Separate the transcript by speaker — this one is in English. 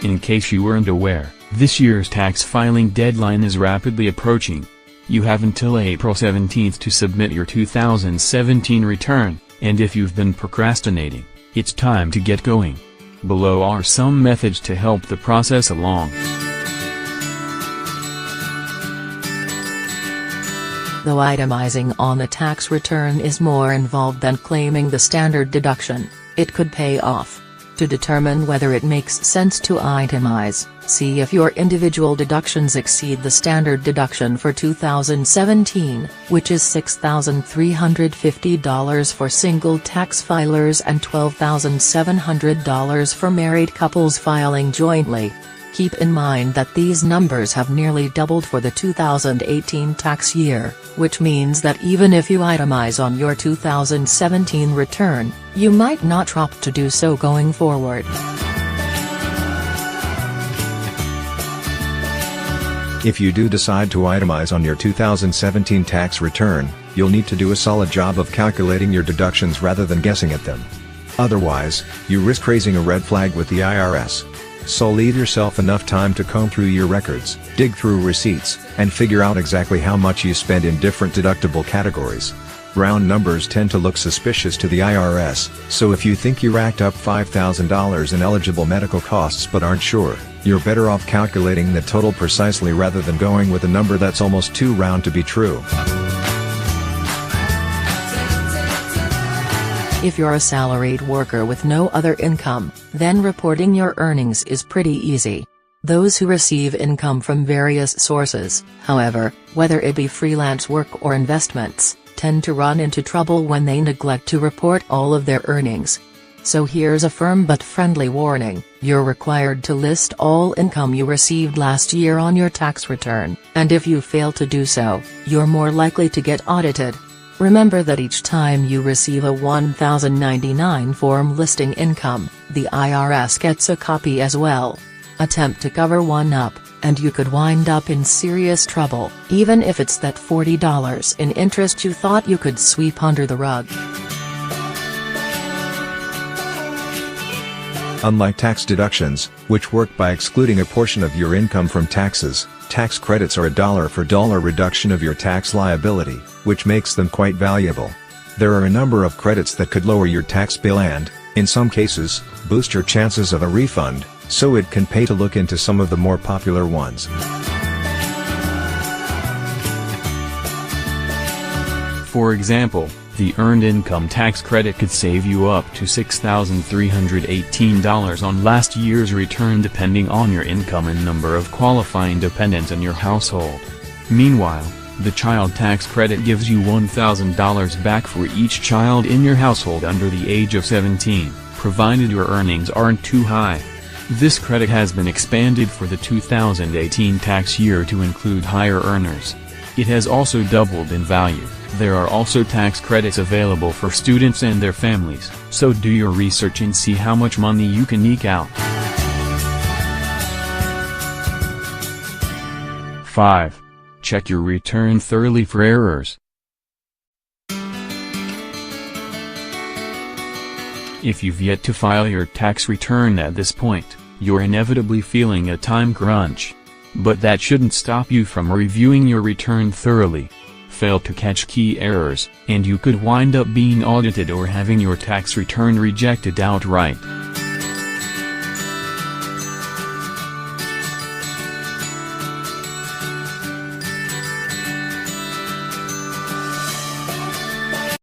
Speaker 1: In case you weren't aware, this year's tax filing deadline is rapidly approaching. You have until April 17th to submit your 2017 return, and if you've been procrastinating, it's time to get going. Below are some methods to help the process along.
Speaker 2: Though itemizing on the tax return is more involved than claiming the standard deduction, it could pay off. To determine whether it makes sense to itemize, see if your individual deductions exceed the standard deduction for 2017, which is $6,350 for single tax filers and $12,700 for married couples filing jointly. Keep in mind that these numbers have nearly doubled for the 2018 tax year, which means that even if you itemize on your 2017 return, you might not opt to do so going forward.
Speaker 3: If you do decide to itemize on your 2017 tax return, you'll need to do a solid job of calculating your deductions rather than guessing at them. Otherwise, you risk raising a red flag with the IRS. So leave yourself enough time to comb through your records, dig through receipts, and figure out exactly how much you spend in different deductible categories. Round numbers tend to look suspicious to the IRS, so if you think you racked up $5,000 in eligible medical costs but aren't sure, you're better off calculating the total precisely rather than going with a number that's almost too round to be true.
Speaker 2: If you're a salaried worker with no other income, then reporting your earnings is pretty easy. Those who receive income from various sources, however, whether it be freelance work or investments, tend to run into trouble when they neglect to report all of their earnings. So here's a firm but friendly warning: you're required to list all income you received last year on your tax return, and if you fail to do so, you're more likely to get audited. Remember that each time you receive a 1099 form listing income, the IRS gets a copy as well. Attempt to cover one up, and you could wind up in serious trouble, even if it's that $40 in interest you thought you could sweep under the rug.
Speaker 3: Unlike tax deductions, which work by excluding a portion of your income from taxes, tax credits are a dollar-for-dollar reduction of your tax liability, which makes them quite valuable. There are a number of credits that could lower your tax bill and, in some cases, boost your chances of a refund, so it can pay to look into some of the more popular ones.
Speaker 1: For example, the Earned Income Tax Credit could save you up to $6,318 on last year's return depending on your income and number of qualifying dependents in your household. Meanwhile, the Child Tax Credit gives you $1,000 back for each child in your household under the age of 17, provided your earnings aren't too high. This credit has been expanded for the 2018 tax year to include higher earners. It has also doubled in value. There are also tax credits available for students and their families, so do your research and see how much money you can eke out. 5. Check your return thoroughly for errors. If you've yet to file your tax return at this point, you're inevitably feeling a time crunch. But that shouldn't stop you from reviewing your return thoroughly. Fail to catch key errors, and you could wind up being audited or having your tax return rejected outright.